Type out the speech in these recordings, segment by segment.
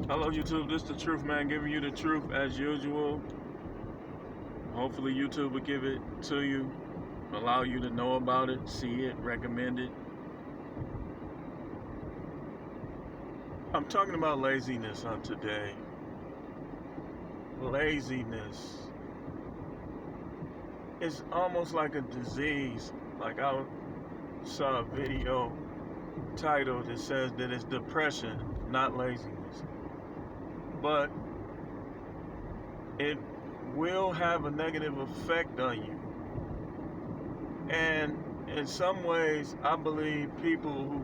Hello YouTube, this is the Truth Man giving you the truth as usual. Hopefully YouTube will give it to you, allow you to know about it, see it, recommend it. I'm talking about laziness on today. Laziness. It's almost like a disease. Like I saw a video title that says that it's depression, not laziness. But it will have a negative effect on you. And in some ways, I believe people who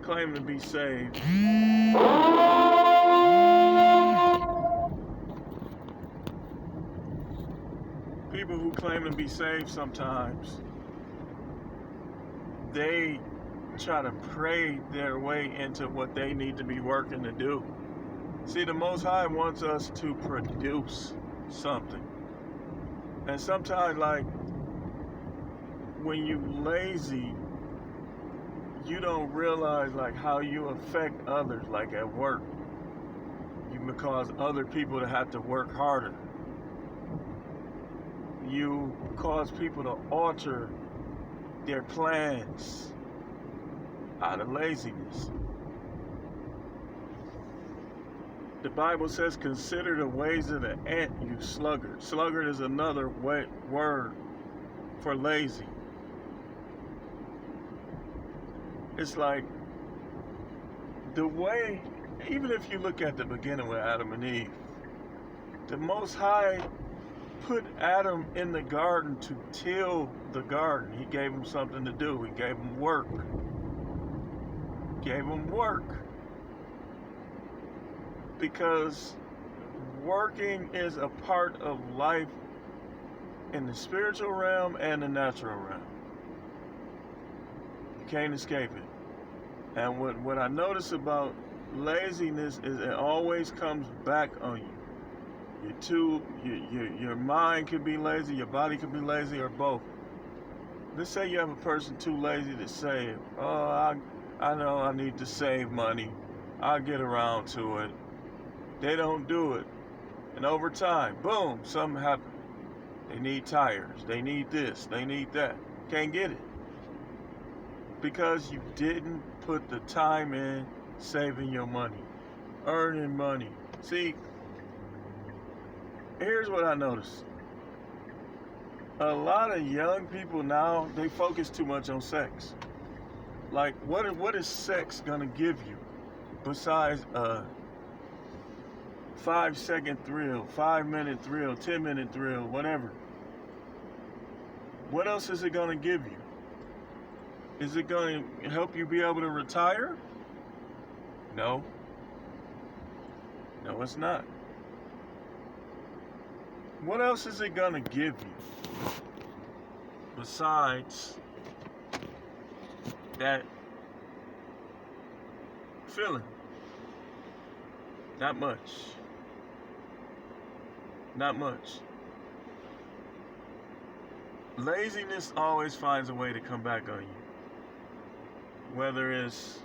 claim to be saved sometimes, they try to pray their way into what they need to be working to do. See, the Most High wants us to produce something. And sometimes, like, when you lazy, you don't realize, like, how you affect others, like at work. You can cause other people to have to work harder. You cause people to alter their plans out of laziness. The Bible says, consider the ways of the ant, you sluggard. Sluggard is another word for lazy. It's like the way, even if you look at the beginning with Adam and Eve, the Most High put Adam in the garden to till the garden. He gave him something to do. He gave him work. Because working is a part of life in the spiritual realm and the natural realm. You can't escape it. And what I notice about laziness is it always comes back on you. Your mind could be lazy, your body could be lazy, or both. Let's say you have a person too lazy to save. Oh, I know I need to save money. I'll get around to it. They don't do it. And over time, boom, something happens. They need tires. They need this. They need that. Can't get it. Because you didn't put the time in saving your money, earning money. See, here's what I noticed. A lot of young people now, they focus too much on sex. Like, what is sex gonna give you besides a 5-second thrill, 5-minute thrill, 10-minute thrill, whatever? What else is it gonna give you? Is it gonna help you be able to retire? No. No, it's not. What else is it gonna give you besides that feeling? Not much. Not much. Laziness always finds a way to come back on you. Whether it's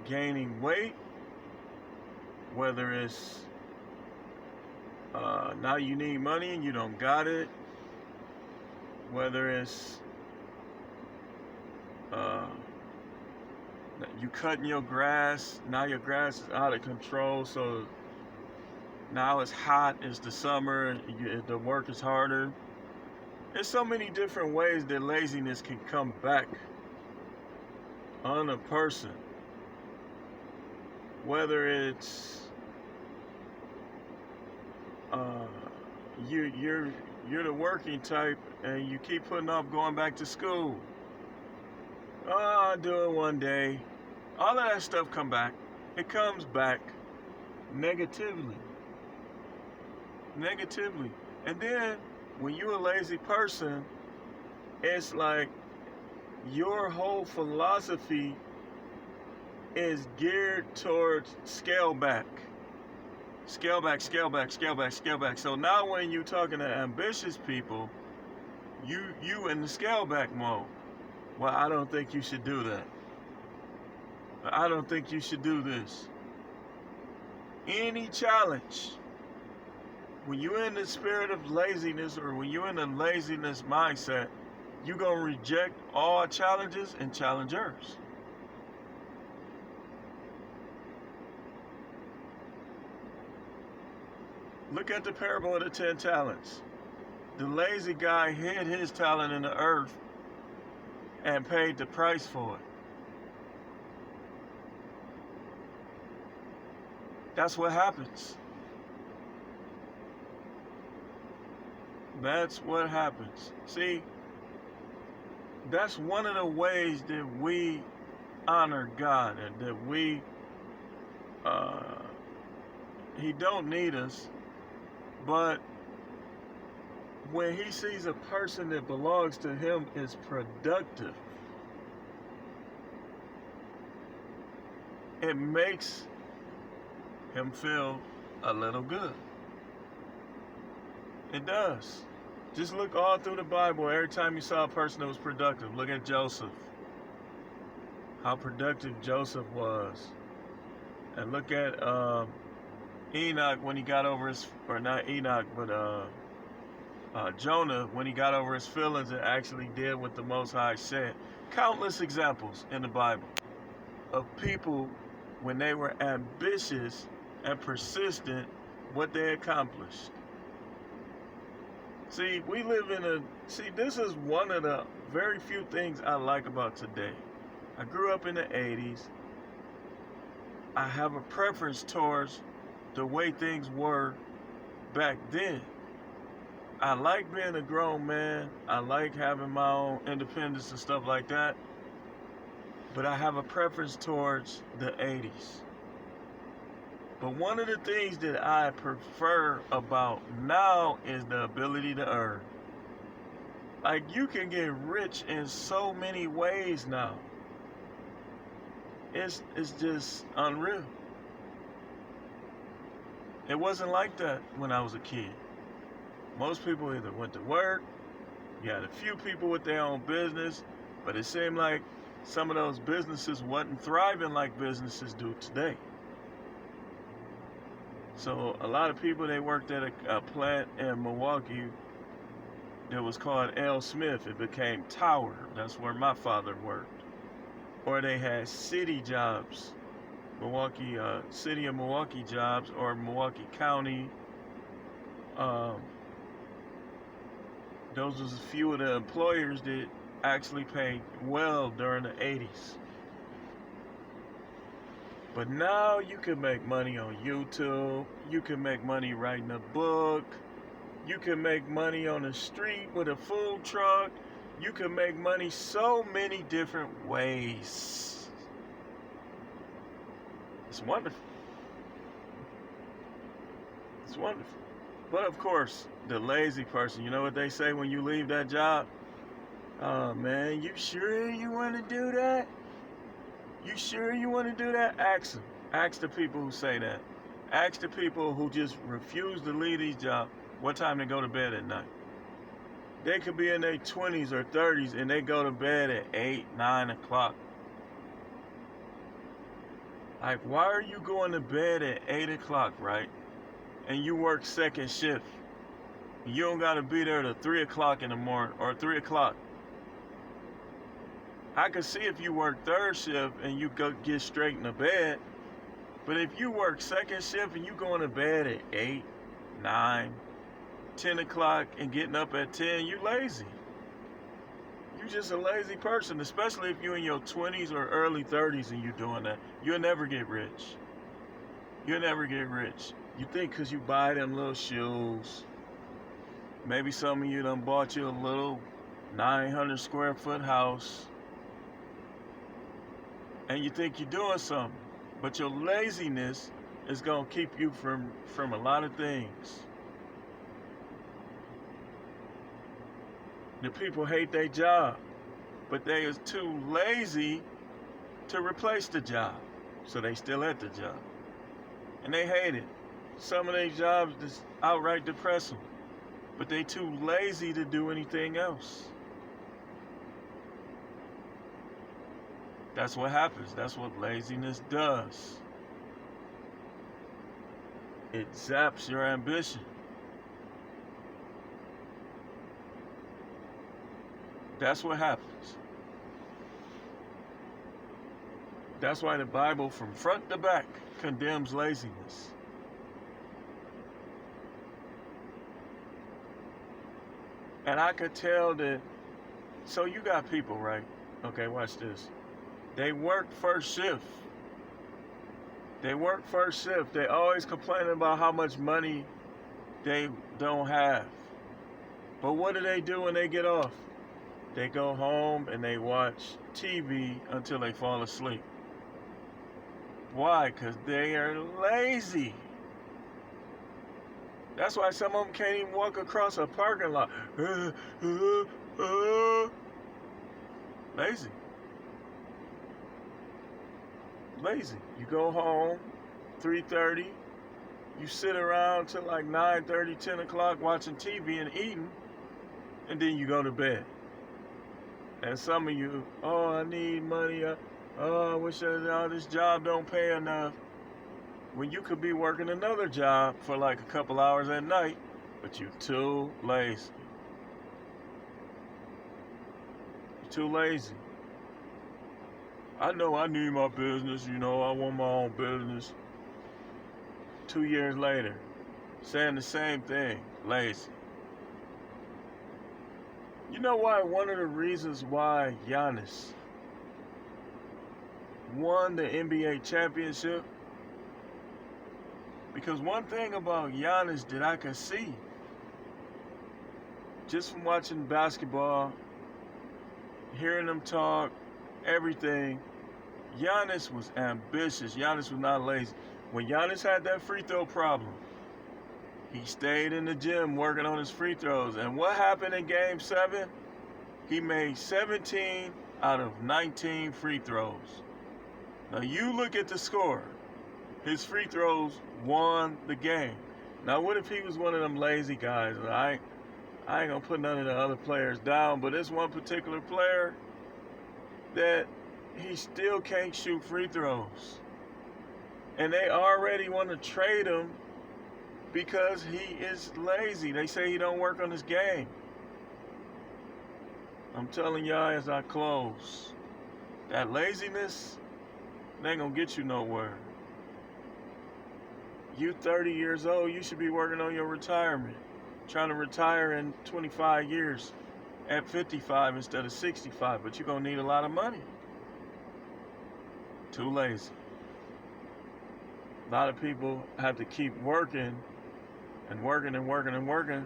gaining weight, whether it's now you need money and you don't got it, whether it's you cutting your grass, now your grass is out of control, so now it's hot, it's the summer, the work is harder. There's so many different ways that laziness can come back on a person. Whether it's you're the working type and you keep putting off going back to school. Oh, I'll do it one day. All of that stuff come back. It comes back negatively. And then when you're a lazy person, it's like your whole philosophy is geared towards scale back. So now when you're talking to ambitious people, you in the scale back mode. Well, I don't think you should do that. I don't think you should do this. any challenge, when you're in the spirit of laziness or when you're in a laziness mindset, you're going to reject all challenges and challengers. Look at the parable of the 10 talents. The lazy guy hid his talent in the earth and paid the price for it. That's what happens. That's what happens. See, that's one of the ways that we honor God and that we, He don't need us, but when He sees a person that belongs to Him is productive, it makes Him feel a little good. It does. Just look all through the Bible. Every time you saw a person that was productive, look at Joseph. How productive Joseph was. And look at Enoch when he got over his, or not Enoch, but Jonah when he got over his feelings and actually did what the Most High said. Countless examples in the Bible of people when they were ambitious and persistent, what they accomplished. See, we live in this is one of the very few things I like about today. I grew up in the 80s. I have a preference towards the way things were back then. I like being a grown man. I like having my own independence and stuff like that. But I have a preference towards the 80s. But one of the things that I prefer about now is the ability to earn. Like, you can get rich in so many ways now. It's just unreal. It wasn't like that when I was a kid. Most people either went to work, you had a few people with their own business, but it seemed like some of those businesses wasn't thriving like businesses do today. So a lot of people, they worked at a plant in Milwaukee that was called L. Smith. It became Tower. That's where my father worked. Or they had city jobs, Milwaukee, city of Milwaukee jobs, or Milwaukee County. Those was a few of the employers that actually paid well during the 80s. But now you can make money on YouTube. You can make money writing a book. You can make money on the street with a food truck. You can make money so many different ways. It's wonderful. It's wonderful. But of course, the lazy person, you know what they say when you leave that job? Oh man, you sure you want to do that? You sure you want to do that? Ask them. Ask the people who say that. Ask the people who just refuse to leave these jobs what time they go to bed at night. They could be in their 20s or 30s and they go to bed at 8, 9 o'clock. Like, why are you going to bed at 8 o'clock, right? And you work second shift. You don't got to be there till 3 o'clock in the morning or 3 o'clock. I could see if you work third shift and you go get straight into bed. But if you work second shift and you going to bed at 8, 9, 10 o'clock and getting up at 10, you lazy. You just a lazy person, especially if you're in your 20s or early 30s and you doing that. You'll never get rich. You'll never get rich. You think because you buy them little shoes, maybe some of you done bought you a little 900 square foot house, and you think you're doing something, but your laziness is going to keep you from a lot of things. The people hate their job, but they is too lazy to replace the job, so they still at the job, and they hate it. Some of their jobs just outright depress them, but they too lazy to do anything else. That's what happens. That's what laziness does. it zaps your ambition. That's what happens. That's why the Bible, from front to back, condemns laziness. And I could tell that. So you got people, right? Okay, watch this. They work first shift. They work first shift. They always complaining about how much money they don't have. But what do they do when they get off? They go home and they watch TV until they fall asleep. Why? Because they are lazy. That's why some of them can't even walk across a parking lot. Lazy. Lazy. You go home, 3:30. You sit around till like 9:30, 10 o'clock watching TV and eating, and then you go to bed. And some of you, oh, I need money. Oh, I wish this job don't pay enough. When you could be working another job for like a couple hours at night, but you're too lazy. You're too lazy. I know I need my business, I want my own business. 2 years later, saying the same thing, lazy. You know why? One of the reasons why Giannis won the NBA championship? Because one thing about Giannis that I could see, just from watching basketball, hearing him talk, everything, Giannis was ambitious. Giannis was not lazy. When Giannis had that free throw problem, he stayed in the gym working on his free throws. And what happened in Game 7? He made 17 out of 19 free throws. Now you look at the score. His free throws won the game. Now what if he was one of them lazy guys? I ain't gonna put none of the other players down, but this one particular player that he still can't shoot free throws. And they already want to trade him because he is lazy. They say he don't work on his game. I'm telling y'all as I close, that laziness, it ain't gonna get you nowhere. You 30 years old, you should be working on your retirement. Trying to retire in 25 years at 55 instead of 65, but you're gonna need a lot of money. Too lazy. A lot of people have to keep working and working and working and working,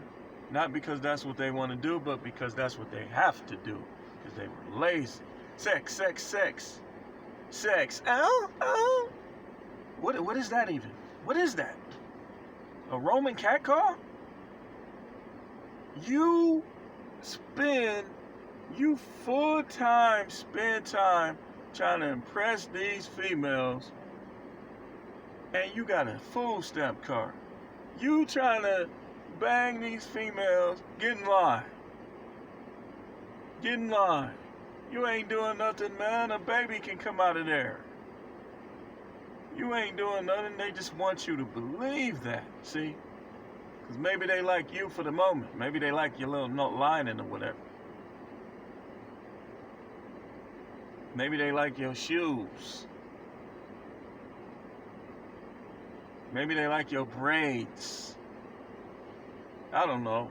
not because that's what they want to do, but because that's what they have to do, because they were lazy. Sex, sex, sex. Sex. Oh. What is that even? What is that? A Roman cat call? You full-time spend time trying to impress these females, and you got a food stamp card. You trying to bang these females, get in line. Get in line. You ain't doing nothing, man. A baby can come out of there. You ain't doing nothing. They just want you to believe that, see? Because maybe they like you for the moment. Maybe they like your little note lining or whatever. Maybe they like your shoes. Maybe they like your braids. I don't know.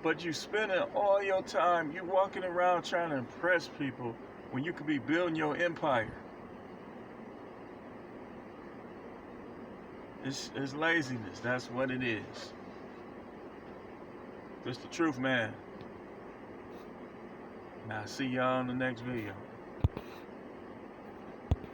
But you spending all your time, you walking around trying to impress people when you could be building your empire. It's laziness. That's what it is. It's the truth, man. Now, see y'all in the next video.